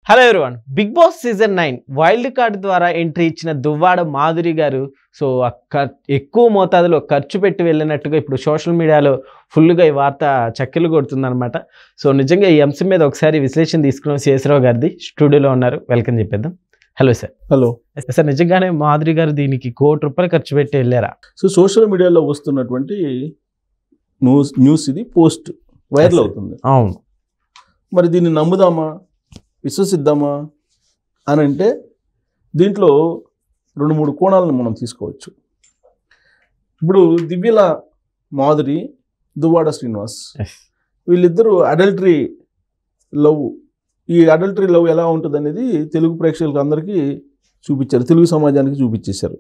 Hello everyone, Bigg Boss season 9 wild card ద్వారా entry ఇచ్చిన దువ్వాడ మాధురి గారు ఎక్కువ మోతాదులో ఖర్చు పెట్టి వెళ్ళినట్టుగా ఇప్పుడు సోషల్ మీడియాలో ఫుల్గా ఈ వార్త చక్కెలు కొడుతుందన్నమాట. సో నిజంగా ఈ అంశం మీద ఒకసారి విశ్లేషణ తీసుకున్నాం. శేషరావు గారిది స్టూడియోలో ఉన్నారు, వెల్కమ్ చెప్పేద్దాం. Hello sir. హలో సార్, నిజంగానే మాధురి గారు దీనికి ₹1 కోటి ఖర్చు పెట్టి వెళ్ళారా? సో సోషల్ మీడియాలో వస్తున్నటువంటి న్యూస్ ఇది పోస్ట్ వైరల్ అవుతుంది. అవును, మరి దీన్ని నమ్ముదామా, విశ్వసిద్దామా అని అంటే దీంట్లో 2-3 కోణాలను మనం తీసుకోవచ్చు. ఇప్పుడు దివ్యల మాధురి, దువ్వాడ శ్రీనివాస్ వీళ్ళిద్దరూ అడల్టరీ లవ్, ఈ అడల్టరీ లవ్ ఎలా ఉంటుంది అనేది తెలుగు ప్రేక్షకులకు అందరికీ చూపించారు, తెలుగు సమాజానికి చూపించేశారు.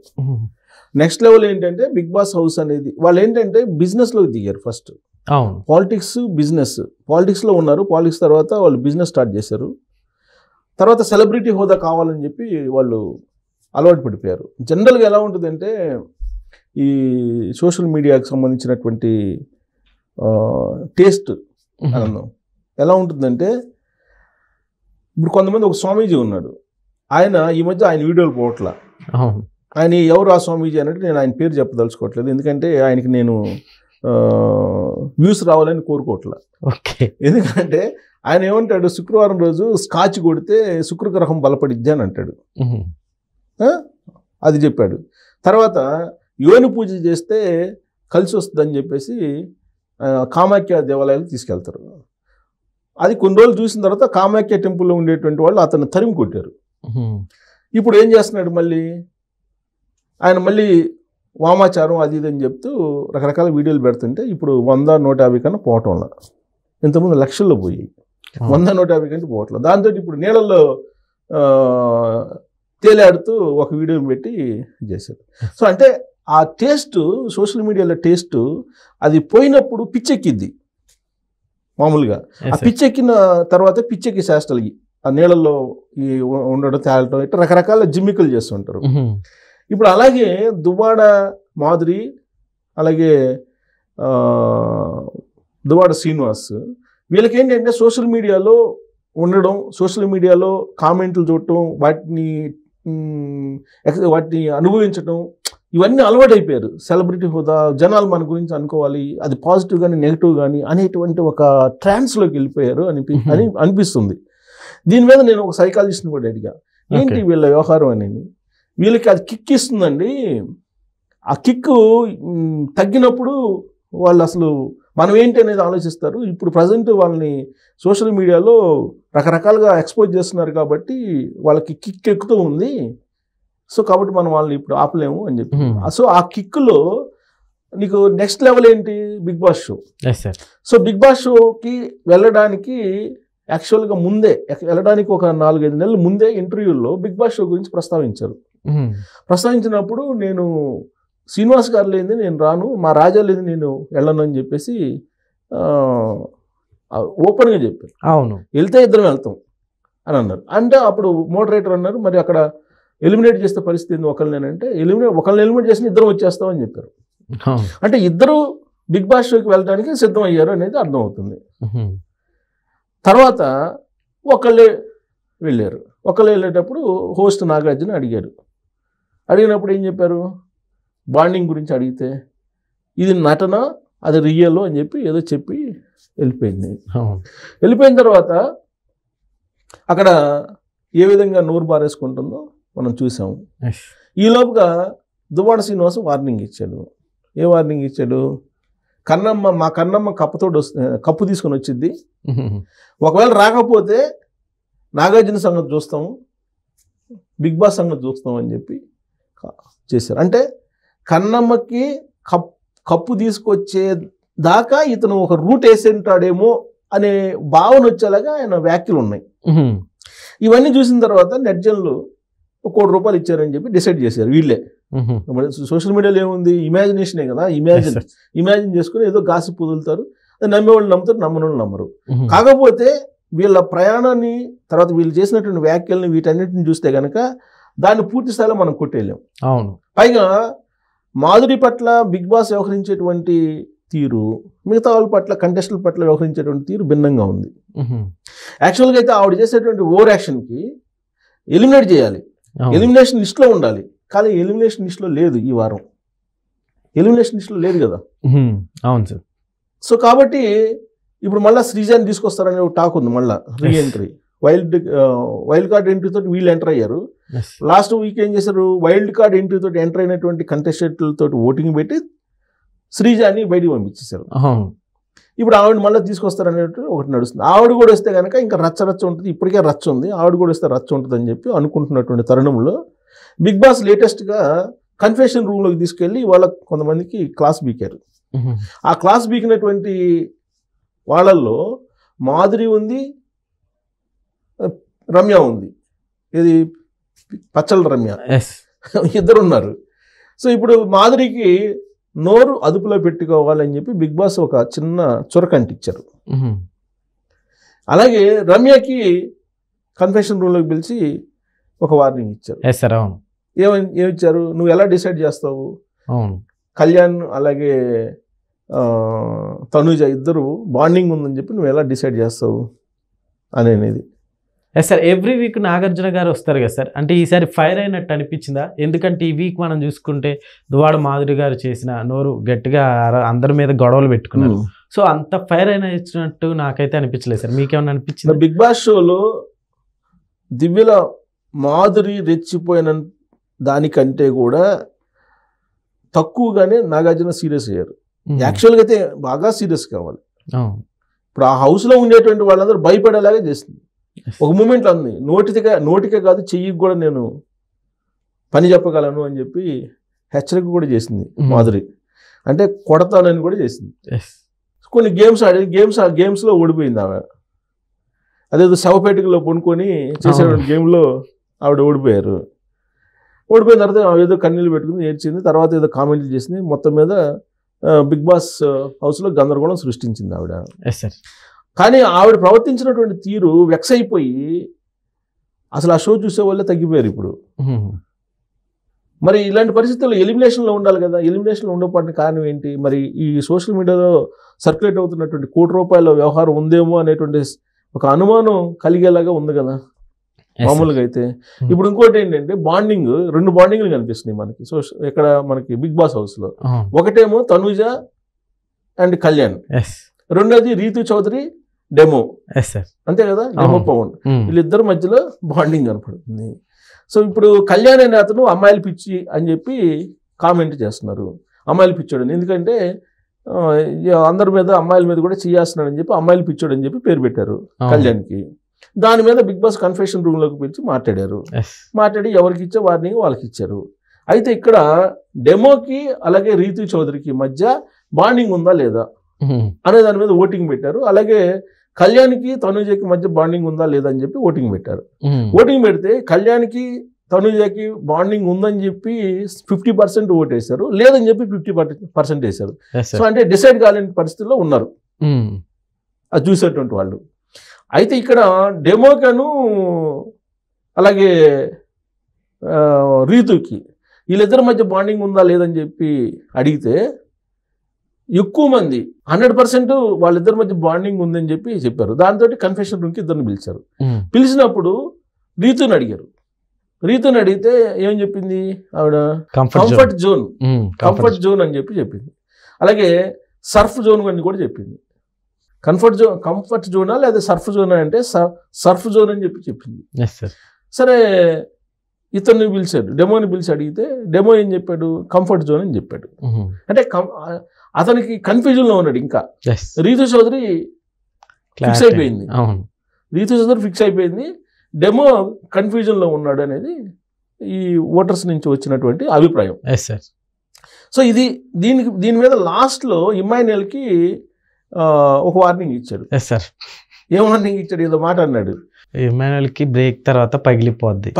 నెక్స్ట్ లెవెల్ ఏంటంటే బిగ్ బాస్ హౌస్ అనేది వాళ్ళు ఏంటంటే బిజినెస్లోకి దిగారు. ఫస్ట్ పాలిటిక్స్, బిజినెస్, పాలిటిక్స్లో ఉన్నారు. పాలిటిక్స్ తర్వాత వాళ్ళు బిజినెస్ స్టార్ట్ చేశారు. తర్వాత సెలబ్రిటీ హోదా కావాలని చెప్పి వాళ్ళు అలవాటు పడిపోయారు. జనరల్గా ఎలా ఉంటుందంటే ఈ సోషల్ మీడియాకి సంబంధించినటువంటి టేస్ట్ ఎలా ఉంటుందంటే, ఇప్పుడు కొంతమంది ఒక స్వామీజీ ఉన్నాడు, ఈ మధ్య ఆయన వీడియోలు పోవట్లా. ఆయన ఎవరు ఆ స్వామీజీ అంటే నేను ఆయన పేరు చెప్పదలుచుకోవట్లేదు, ఎందుకంటే ఆయనకి నేను వ్యూస్ రావాలని కోరుకోవట్లా. ఎందుకంటే ఆయన ఏమంటాడు, శుక్రవారం రోజు స్కాచ్ కొడితే శుక్రగ్రహం బలపడిద్ది అని అంటాడు. అది చెప్పాడు. తర్వాత యోని పూజ చేస్తే కలిసి వస్తుందని చెప్పేసి కామాఖ్య దేవాలయాలకు తీసుకెళ్తారు. అది కొన్ని రోజులు చూసిన తర్వాత కామాఖ్య టెంపుల్లో ఉండేటువంటి వాళ్ళు అతను తరిమి కొట్టారు. ఇప్పుడు ఏం చేస్తున్నాడు, ఆయన మళ్ళీ వామాచారం అది ఇది అని చెప్తూ రకరకాల వీడియోలు పెడుతుంటే ఇప్పుడు 100-150 కన్నా పోవటంలా. ఇంతకుముందు లక్షల్లో పోయాయి, 100-150 కంటే పోవట్లేదు. దాంతో ఇప్పుడు నీళ్ళల్లో తేలాడుతూ ఒక వీడియో పెట్టి చేశారు. సో అంటే ఆ టేస్ట్, సోషల్ మీడియాలో టేస్ట్ అది పోయినప్పుడు పిచ్చెక్కిద్ది. మామూలుగా ఆ పిచ్చెక్కిన తర్వాత పిచ్చెక్కి శాస్త్రాలు ఆ నీళ్ళల్లో ఉండడం, తేలటం, ఇట్లా రకరకాల జిమ్మికలు చేస్తుంటారు. ఇప్పుడు అలాగే దువ్వాడ మాధురి, అలాగే దువ్వాడ శ్రీనివాస్, వీళ్ళకి ఏంటంటే సోషల్ మీడియాలో ఉండడం, సోషల్ మీడియాలో కామెంట్లు చూడటం, వాటిని అనుభవించడం, ఇవన్నీ అలవాటైపోయారు. సెలబ్రిటీ హోదా, జనాలు మన గురించి అనుకోవాలి, అది పాజిటివ్ కానీ నెగిటివ్ కానీ అనేటువంటి ఒక ట్రాన్స్లోకి వెళ్ళిపోయారు అని అనిపిస్తుంది. దీని మీద నేను ఒక సైకాలజిస్ట్ని కూడా అడిగా, ఏంటి వీళ్ళ వ్యవహారం అనేది. వీళ్ళకి అది కిక్ ఇస్తుందండి. ఆ కిక్ తగ్గినప్పుడు వాళ్ళు అసలు మనం ఏంటి అనేది ఆలోచిస్తారు. ఇప్పుడు ప్రజెంట్ వాళ్ళని సోషల్ మీడియాలో రకరకాలుగా ఎక్స్పోజ్ చేస్తున్నారు కాబట్టి వాళ్ళకి కిక్ ఎక్కుతూ ఉంది. సో కాబట్టి మనం వాళ్ళని ఇప్పుడు ఆపలేము అని చెప్పి. సో ఆ కిక్లో నీకు నెక్స్ట్ లెవెల్ ఏంటి, Bigg Boss show. So Bigg Boss షోకి వెళ్ళడానికి యాక్చువల్గా ముందే వెళ్ళడానికి ఒక 4-5 నెలల ముందే ఇంటర్వ్యూల్లో బిగ్ బాస్ షో గురించి ప్రస్తావించారు. ప్రస్తావించినప్పుడు నేను శ్రీనివాస్ గారు లేనిది నేను రాను, మా రాజా లేని నేను వెళ్ళను అని చెప్పేసి ఓపెన్గా చెప్పారు. అవును, వెళ్తే ఇద్దరం వెళ్తాం అని అన్నారు. అంటే అప్పుడు మోడరేటర్ అన్నారు, మరి అక్కడ ఎలిమినేట్ చేస్తే పరిస్థితి ఏంది, ఒకళ్ళని అంటే ఒకళ్ళని ఎలిమినేట్ చేసిన ఇద్దరం వచ్చేస్తామని చెప్పారు. అంటే ఇద్దరు బిగ్ బాస్ షోకి వెళ్ళడానికి సిద్ధం అయ్యారు అనేది అర్థమవుతుంది. తర్వాత ఒకళ్ళే వెళ్ళారు. ఒకళ్ళు వెళ్ళేటప్పుడు హోస్ట్ నాగార్జున అడిగినప్పుడు ఏం చెప్పారు, బాండింగ్ గురించి అడిగితే ఇది నటన, అది రియల్ అని చెప్పి ఏదో చెప్పి వెళ్ళిపోయింది. వెళ్ళిపోయిన తర్వాత అక్కడ ఏ విధంగా నోరు బారేసుకుంటుందో మనం చూసాము. ఈలోపుగా దువ్వాడ శ్రీనివాస్ వార్నింగ్ ఇచ్చాడు. ఏ వార్నింగ్ ఇచ్చాడు, మా కన్నమ్మ కప్పు తీసుకొని వచ్చింది, ఒకవేళ రాకపోతే నాగార్జున సంగతి చూస్తాము, బిగ్ బాస్ సంగతి చూస్తాం అని చెప్పి చేశారు. అంటే కన్నమ్మకి కప్పు తీసుకొచ్చే దాకా ఇతను ఒక రూట్ వేసి ఉంటాడేమో అనే భావన వచ్చేలాగా ఆయన వ్యాఖ్యలు ఉన్నాయి. ఇవన్నీ చూసిన తర్వాత నెట్జన్లు ₹1 కోటి ఇచ్చారని చెప్పి డిసైడ్ చేశారు వీళ్ళే. సోషల్ మీడియాలో ఏముంది, ఇమాజినేషనే కదా, ఇమాజిన్ చేసుకుని ఏదో గాసిప్ వదులుతారు, నమ్మేవాళ్ళు నమ్ముతారు, నమ్మనోళ్ళు నమ్మరు. కాకపోతే వీళ్ళ ప్రయాణాన్ని, తర్వాత వీళ్ళు చేసినటువంటి వ్యాఖ్యల్ని, వీటన్నిటిని చూస్తే కనుక దాన్ని పూర్తి స్థాయిలో మనం కొట్టేయలేం. అవును, పైగా మాధురి పట్ల బిగ్ బాస్ వ్యవహరించేటువంటి తీరు, మిగతా వాళ్ళ పట్ల కంటెస్టుల పట్ల వ్యవహరించేటువంటి తీరు భిన్నంగా ఉంది. యాక్చువల్గా అయితే ఆవిడ చేసేటువంటి ఓవర్ యాక్షన్కి ఎలిమినేట్ చేయాలి, ఎలిమినేషన్ లిస్ట్లో ఉండాలి. కానీ ఎలిమినేషన్ లిస్ట్లో లేదు, ఈ వారం ఎలిమినేషన్ లిస్ట్లో లేదు కదా. అవును సార్. సో కాబట్టి ఇప్పుడు మళ్ళీ శ్రీజాని తీసుకొస్తారనే టాక్ ఉంది. మళ్ళీ re entry, wild card entry తోటి వీళ్ళు ఎంటర్ అయ్యారు. లాస్ట్ వీక్ ఏం చేశారు, వైల్డ్ కార్డ్ ఎంట్రీ తోటి ఎంటర్ అయినటువంటి కంటెస్టెంట్లతో ఓటింగ్ పెట్టి శ్రీజాని బయటికి పంపించేశారు. ఇప్పుడు ఆవిడ మళ్ళీ తీసుకొస్తారనేది ఒకటి నడుస్తుంది. ఆవిడ కూడా వస్తే కనుక ఇంకా రచ్చ ఉంటుంది, ఇప్పటికే రచ్చ ఉంది, ఆవిడ కూడా వస్తే రచ్చ ఉంటుంది అని చెప్పి అనుకుంటున్నటువంటి తరుణంలో బిగ్ బాస్ లేటెస్ట్గా కన్ఫెషన్ రూమ్లోకి తీసుకెళ్ళి వాళ్ళ కొంతమందికి క్లాస్ బీకారు. ఆ క్లాస్ బీకినటువంటి వాళ్ళల్లో మాధురి ఉంది, రమ్య ఉంది, ఇది పచ్చల రమ్య, ఇద్దరు ఉన్నారు. సో ఇప్పుడు మాధురికి నోరు అదుపులో పెట్టుకోవాలని చెప్పి బిగ్ బాస్ ఒక చిన్న చురకంటిచ్చారు. అలాగే రమ్యకి కన్ఫెషన్ రూమ్లోకి పిలిచి ఒక వార్నింగ్ ఇచ్చారు. ఏమిచ్చారు, నువ్వు ఎలా డిసైడ్ చేస్తావు, కళ్యాణ్ అలాగే తనుజ ఇద్దరు బాండింగ్ ఉందని చెప్పి నువ్వు ఎలా డిసైడ్ చేస్తావు అనేది. సార్ ఎవ్రీ వీక్ నాగార్జున గారు వస్తారు కదా సార్, అంటే ఈసారి ఫైర్ అయినట్టు అనిపించిందా? ఎందుకంటే ఈ వీక్ మనం చూసుకుంటే దువ్వాడ మాధురి గారు చేసిన నోరు గట్టిగా అందరి మీద గొడవలు పెట్టుకున్నారు. సో అంత ఫైర్ అయిన ఇచ్చినట్టు నాకైతే అనిపించలేదు సార్, మీకేమన్నా అనిపించింది? బిగ్ బాస్ షోలో దివ్యల మాధురి రెచ్చిపోయిన దానికంటే కూడా తక్కువగానే నాగార్జున సీరియస్ అయ్యారు. యాక్చువల్గా అయితే బాగా సీరియస్ కావాలి. ఇప్పుడు ఆ హౌస్లో ఉండేటువంటి వాళ్ళందరూ భయపడేలాగా చేస్తుంది. ఒక మూమెంట్లో అంది, నోటికే కాదు చెయ్యికి కూడా నేను పని చెప్పగలను అని చెప్పి హెచ్చరిక కూడా చేసింది మాధురి. అంటే కొడతానని కూడా చేసింది. కొన్ని గేమ్స్ ఆడి గేమ్స్లో ఓడిపోయింది ఆమె. అదేదో శవపేటికలో పొనుకొని చేసేటువంటి గేమ్లో ఆవిడ ఓడిపోయారు. ఓడిపోయిన తర్వాత ఏదో కన్నీళ్ళు పెట్టుకుని ఏడ్చింది. తర్వాత ఏదో కామెంట్లు చేసింది. మొత్తం మీద బిగ్ బాస్ హౌస్లో గందరగోళం సృష్టించింది ఆవిడ. కానీ ఆవిడ ప్రవర్తించినటువంటి తీరు వెక్స్ అయిపోయి అసలు ఆ షో చూసే వాళ్ళే తగ్గిపోయారు ఇప్పుడు. మరి ఇలాంటి పరిస్థితుల్లో ఎలిమినేషన్లో ఉండాలి కదా, ఎలిమినేషన్లో ఉండకపోవడానికి కారణం ఏంటి? మరి ఈ సోషల్ మీడియాలో సర్క్యులేట్ అవుతున్నటువంటి ₹1 వ్యవహారం ఉందేమో అనేటువంటి ఒక అనుమానం కలిగేలాగా ఉంది కదా మామూలుగా అయితే. ఇప్పుడు ఇంకోటి ఏంటంటే బాండింగ్, 2 బాండింగ్లు కనిపిస్తున్నాయి మనకి ఇక్కడ మనకి బిగ్ బాస్ హౌస్లో. ఒకటేమో తనుజ అండ్ కళ్యాణ్, రెండోది రీతు చౌదరి డెమో, అంతే కదా, డెమో పవన్, వీళ్ళిద్దరి మధ్యలో బాండింగ్ కనపడుతుంది. సో ఇప్పుడు కళ్యాణ్ అనే అతను అమ్మాయిలు పిచ్చి అని చెప్పి కామెంట్ చేస్తున్నారు, అమ్మాయిలు పిచ్చోడని. ఎందుకంటే అందరి మీద అమ్మాయిల మీద కూడా చేస్తున్నాడని చెప్పి అమ్మాయిలు పిచ్చోడు అని చెప్పి పేరు పెట్టారు కళ్యాణ్కి. దాని మీద బిగ్ బాస్ కన్ఫెషన్ రూమ్లోకి పిలిచి మాట్లాడారు. మాట్లాడి ఎవరికి ఇచ్చే వార్నింగ్ వాళ్ళకి ఇచ్చారు. అయితే ఇక్కడ డెమోకి అలాగే రీతు చౌదరికి మధ్య బాండింగ్ ఉందా లేదా అనే దాని మీద ఓటింగ్ పెట్టారు. అలాగే కళ్యాణ్కి తనుజకి మధ్య బాండింగ్ ఉందా లేదా అని చెప్పి ఓటింగ్ పెట్టారు. ఓటింగ్ పెడితే కళ్యాణ్కి తనుజకి బాండింగ్ ఉందని చెప్పి 50% ఓటేశారు, లేదని చెప్పి 50% వేశారు. సో అంటే డిసైడ్ కాలేని పరిస్థితుల్లో ఉన్నారు అది చూసేటువంటి వాళ్ళు. అయితే ఇక్కడ డెమోకను అలాగే రీతుకి వీళ్ళిద్దరి మధ్య బాండింగ్ ఉందా లేదని చెప్పి అడిగితే ఎక్కువ మంది 100% వాళ్ళిద్దరి మధ్య బాండింగ్ ఉందని చెప్పి చెప్పారు. దాంతో కన్ఫెషన్ రూమ్కి ఇద్దరిని పిలిచారు. పిలిచినప్పుడు రీతుని అడిగారు. రీతుని అడిగితే ఏం చెప్పింది ఆవిడ, కంఫర్ట్ జోన్ అని చెప్పి చెప్పింది. అలాగే సర్ఫ్ జోన్ అని కూడా చెప్పింది. కంఫర్ట్ జోనా లేదా సర్ఫ్ జోనా అంటే సర్ఫ్ జోన్ అని చెప్పి చెప్పింది. సరే ఇతన్ని పిలిచాడు, డెమోని పిలిచి అడిగితే డెమో ఏం చెప్పాడు, కంఫర్ట్ జోన్ అని చెప్పాడు. అంటే అతనికి కన్ఫ్యూజన్లో ఉన్నాడు. ఇంకా రీతు చౌదరి ఫిక్స్ అయిపోయింది, డెమో కన్ఫ్యూజన్లో ఉన్నాడు అనేది ఈ ఓటర్స్ నుంచి వచ్చినటువంటి అభిప్రాయం. సో దీని మీద లాస్ట్లో ఇమ్మాన్యుయల్కి ఒక వార్నింగ్ ఇచ్చాడు. ఏం వార్నింగ్ ఇచ్చాడు, ఏదో మాట అన్నాడు, ఇమ్మాన్యుయల్కి బ్రేక్ తర్వాత పగిలిపోద్ది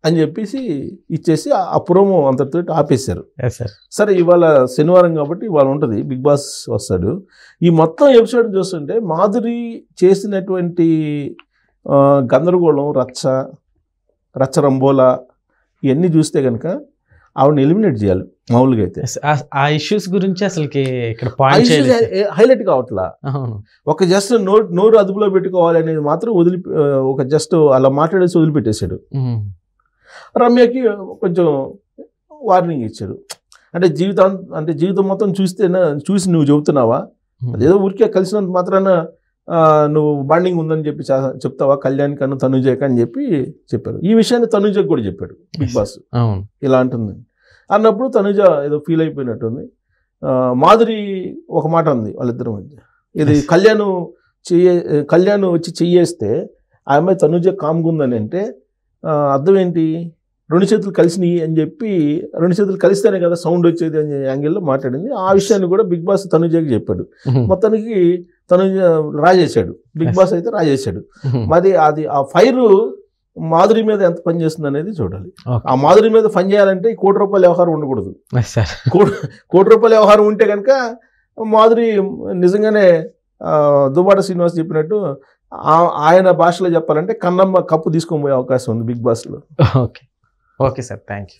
అని చెప్పేసి ఇచ్చేసి ఆ ప్రోమో అంతటితో ఆపేశారు. సరే ఇవాళ శనివారం కాబట్టి ఇవాళ ఉంటుంది, బిగ్ బాస్ వస్తాడు. ఈ మొత్తం ఎపిసోడ్ చూస్తుంటే మాధురి చేసినటువంటి గందరగోళం, రచ్చ రంబోలా ఇవన్నీ చూస్తే కనుక ఆవిడని ఎలిమినేట్ చేయాలి మామూలుగా అయితే. ఆ ఇష్యూస్ గురించి అసలుకి ఇక్కడ పాయింట్ హైలైట్ కావట్లా. అవును. ఒక జస్ట్ నోరు అదుపులో పెట్టుకోవాలి అనేది మాత్రం ఒక జస్ట్ అలా మాట్లాడేసి వదిలిపెట్టేశాడు. రమ్యకి కొంచెం వార్నింగ్ ఇచ్చారు. అంటే జీవితం మొత్తం చూసి నువ్వు చెబుతున్నావా, అదేదో ఊరికే కలిసినంత మాత్రాన నువ్వు బాండింగ్ ఉందని చెప్పి చెప్తావా కళ్యాణ్ కన్నా తనుజకి అని చెప్పి చెప్పారు. ఈ విషయాన్ని తనుజకి కూడా చెప్పాడు బిగ్ బాస్, ఇలా అంటుంది అన్నప్పుడు తనుజ ఏదో ఫీల్ అయిపోయినట్టుంది. మాధురి ఒక మాట ఉంది వాళ్ళిద్దరి మధ్య, ఇది కళ్యాణ్ వచ్చి చెయ్యేస్తే ఆ అమ్మాయి తనుజ కామ్గుందని అంటే అర్థం ఏంటి, 2 చేతులు కలిసినాయి అని చెప్పి 2 చేతులు కలిస్తేనే కదా సౌండ్ వచ్చేది అనే యాంగిల్లో మాట్లాడింది. ఆ విషయాన్ని కూడా బిగ్ బాస్ తనుజకి చెప్పాడు. మొత్తానికి తనుజ రాజేశాడు, బిగ్ బాస్ అయితే రాజేశాడు. మరి అది ఆ ఫైర్ మాధురి మీద ఎంత పని చేస్తుంది అనేది చూడాలి. ఆ మాధురి మీద పని చేయాలంటే ₹1 కోటి వ్యవహారం ఉండకూడదు. ₹1 కోటి వ్యవహారం ఉంటే కనుక మాధురి నిజంగానే దువ్వాడ శ్రీనివాస్ చెప్పినట్టు ఆయన భాషలో చెప్పాలంటే కన్నమ్మ కప్పు తీసుకొని పోయే అవకాశం ఉంది బిగ్ బాస్లో. Okay sir, thank you.